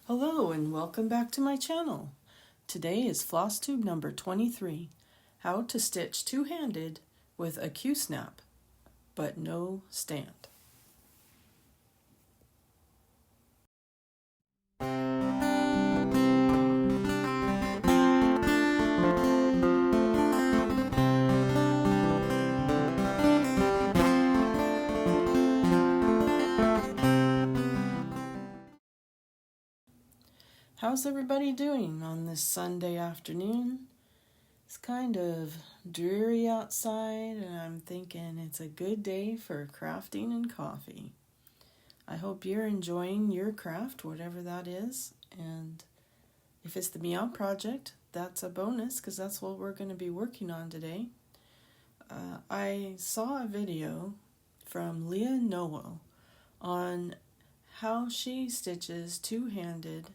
Hello and welcome back to my channel. Today is FlossTube number 23, how to stitch two-handed with a qsnap, but no stand. How's everybody doing on this Sunday afternoon? It's kind of dreary outside and I'm thinking it's a good day for crafting and coffee. I hope you're enjoying your craft, whatever that is, and if it's the Meow project, that's a bonus because that's what we're going to be working on today. I saw a video from Leah Noel on how she stitches two-handed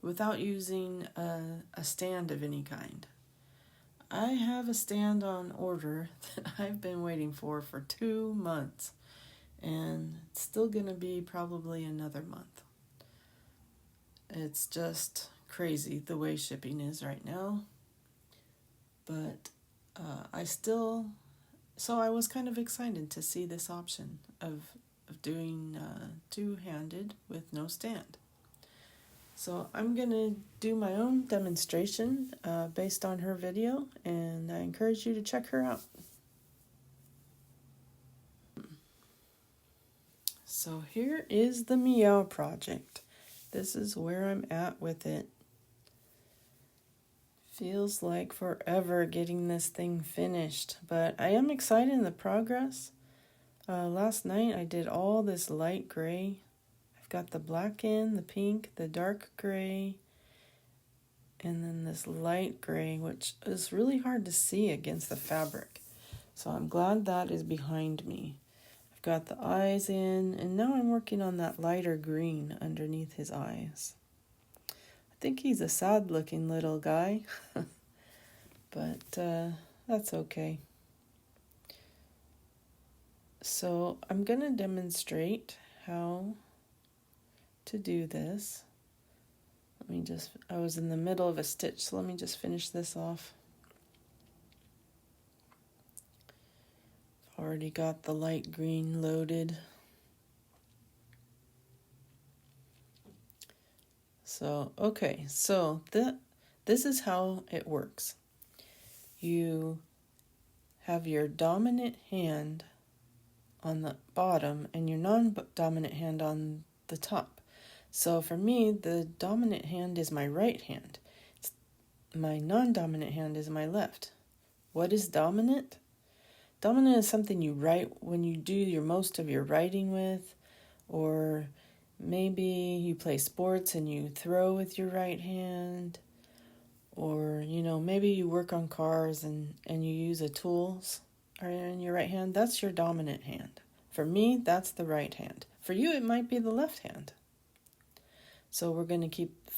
without using a stand of any kind. I have a stand on order that I've been waiting for 2 months, and it's still going to be probably another month. It's just crazy the way shipping is right now, but I was kind of excited to see this option of doing two-handed with no stand. So I'm going to do my own demonstration based on her video, and I encourage you to check her out. So here is the Meow project. This is where I'm at with it. Feels like forever getting this thing finished, but I am excited in the progress. Last night I did all this light gray. I've got the black in, the pink, the dark gray, and then this light gray, which is really hard to see against the fabric. So I'm glad that is behind me. I've got the eyes in, and now I'm working on that lighter green underneath his eyes. I think he's a sad-looking little guy, but that's okay. So I'm going to demonstrate how to do this. I was in the middle of a stitch, so let me just finish this off. Already got the light green loaded. So, okay, so this is how it works. You have your dominant hand on the bottom and your non-dominant hand on the top. So for me, the dominant hand is my right hand. My non-dominant hand is my left. What is dominant? Dominant is something you write when you do most of your writing with, or maybe you play sports and you throw with your right hand, or maybe you work on cars and you use a tools in your right hand. That's your dominant hand. For me, that's the right hand. For you, it might be the left hand. So we're going to keep,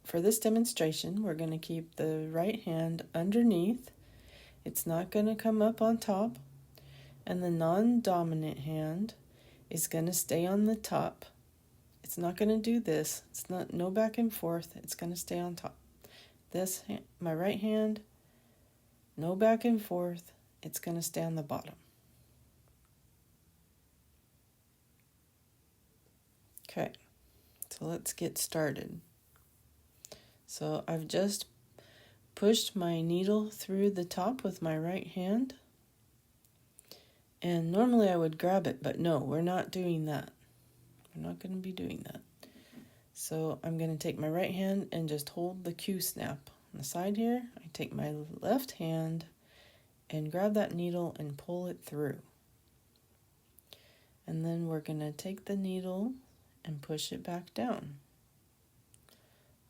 for this demonstration, we're going to keep the right hand underneath. It's not going to come up on top. And the non-dominant hand is going to stay on the top. It's not going to do this. It's no back and forth. It's going to stay on top. My right hand, no back and forth. It's going to stay on the bottom. Okay. So let's get started. So I've just pushed my needle through the top with my right hand. And normally I would grab it, but no, we're not doing that. We're not going to be doing that. So I'm going to take my right hand and just hold the qsnap on the side here. I take my left hand and grab that needle and pull it through. And then we're going to take the needle and push it back down.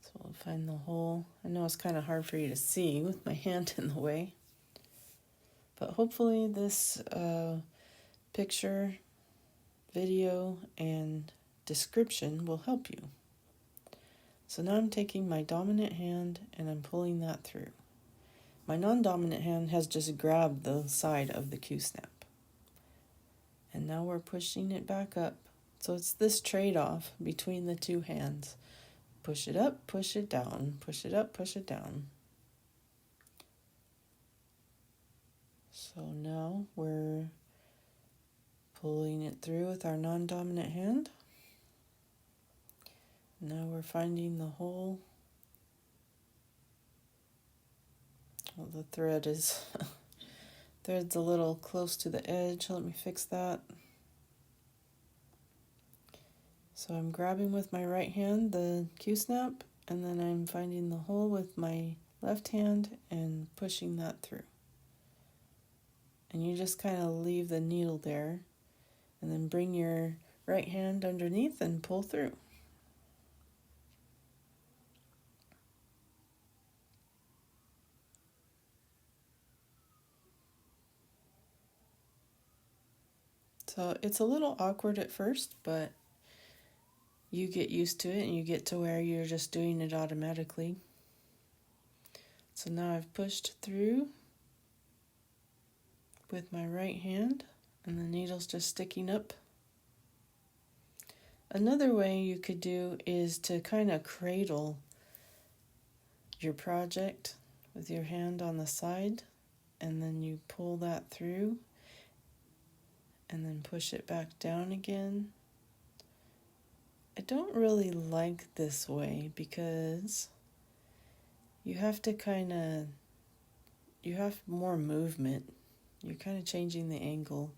So we'll find the hole. I know it's kind of hard for you to see with my hand in the way, but hopefully this picture, video, and description will help you. So now I'm taking my dominant hand and I'm pulling that through. My non-dominant hand has just grabbed the side of the qsnap. And now we're pushing it back up So it's this trade-off between the two hands. Push it up, push it down, push it up, push it down. So now we're pulling it through with our non-dominant hand. Now we're finding the hole. Well, the thread's a little close to the edge. Let me fix that. So I'm grabbing with my right hand the qsnap, and then I'm finding the hole with my left hand and pushing that through. And you just kind of leave the needle there, and then bring your right hand underneath and pull through. So it's a little awkward at first, but you get used to it and you get to where you're just doing it automatically. So now I've pushed through with my right hand and the needle's just sticking up. Another way you could do is to kind of cradle your project with your hand on the side, and then you pull that through and then push it back down again. I don't really like this way because you have more movement. You're kind of changing the angle.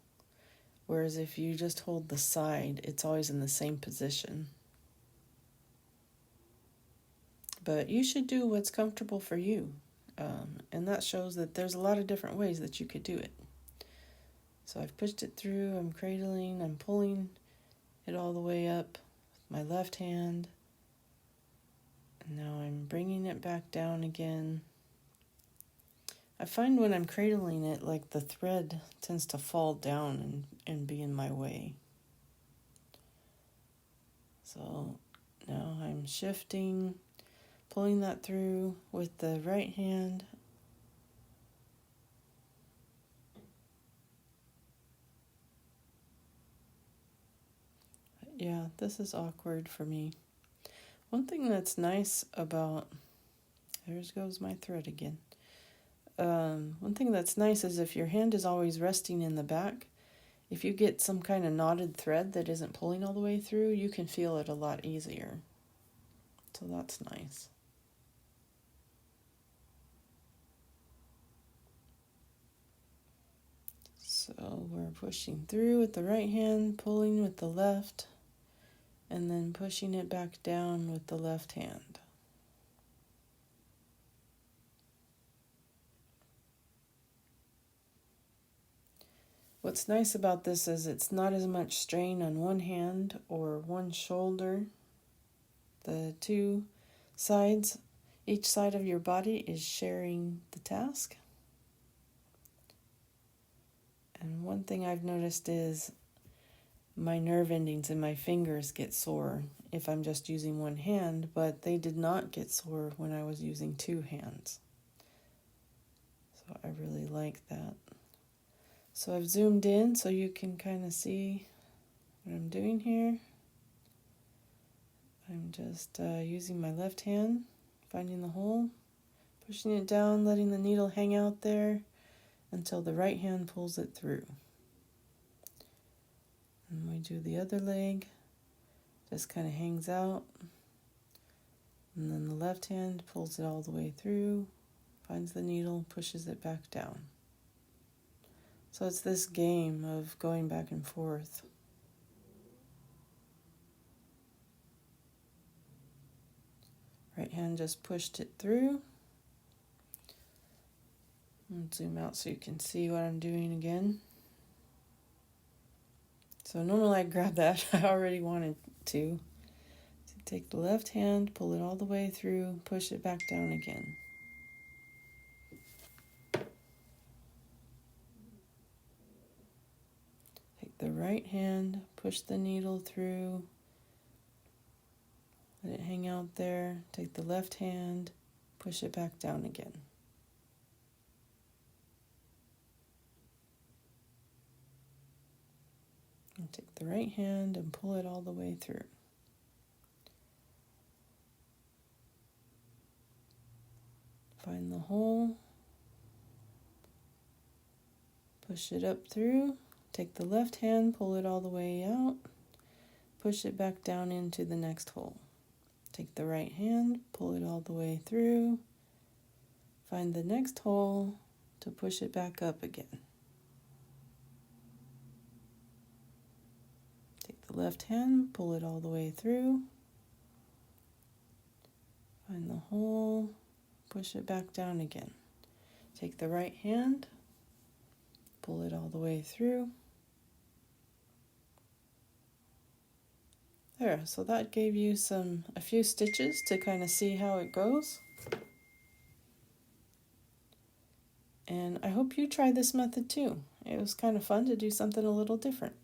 Whereas if you just hold the side, it's always in the same position. But you should do what's comfortable for you. And that shows that there's a lot of different ways that you could do it. So I've pushed it through, I'm cradling, I'm pulling it all the way up with my left hand. And now I'm bringing it back down again. I find when I'm cradling it, like the thread tends to fall down and be in my way. So now I'm shifting, pulling that through with the right hand. Yeah, this is awkward for me. One thing that's nice about, there goes my thread again. One thing that's nice is if your hand is always resting in the back, if you get some kind of knotted thread that isn't pulling all the way through, you can feel it a lot easier. So that's nice. So we're pushing through with the right hand, pulling with the left, and then pushing it back down with the left hand. What's nice about this is it's not as much strain on one hand or one shoulder. The two sides, each side of your body is sharing the task. And one thing I've noticed is my nerve endings in my fingers get sore if I'm just using one hand, but they did not get sore when I was using two hands. So I really like that. So I've zoomed in so you can kind of see what I'm doing here. I'm just using my left hand, finding the hole, pushing it down, letting the needle hang out there until the right hand pulls it through. And we do the other leg, just kind of hangs out. And then the left hand pulls it all the way through, finds the needle, pushes it back down. So it's this game of going back and forth. Right hand just pushed it through. And zoom out so you can see what I'm doing again. So normally I grab that. I already wanted to. So take the left hand, pull it all the way through, push it back down again. Take the right hand, push the needle through, let it hang out there. Take the left hand, push it back down again. And take the right hand and pull it all the way through. Find the hole, push it up through, take the left hand, pull it all the way out, push it back down into the next hole. Take the right hand, pull it all the way through, find the next hole to push it back up again. Take the left hand, pull it all the way through, find the hole, push it back down again. Take the right hand, pull it all the way through. There, so that gave you a few stitches to kind of see how it goes. And I hope you try this method too. It was kind of fun to do something a little different.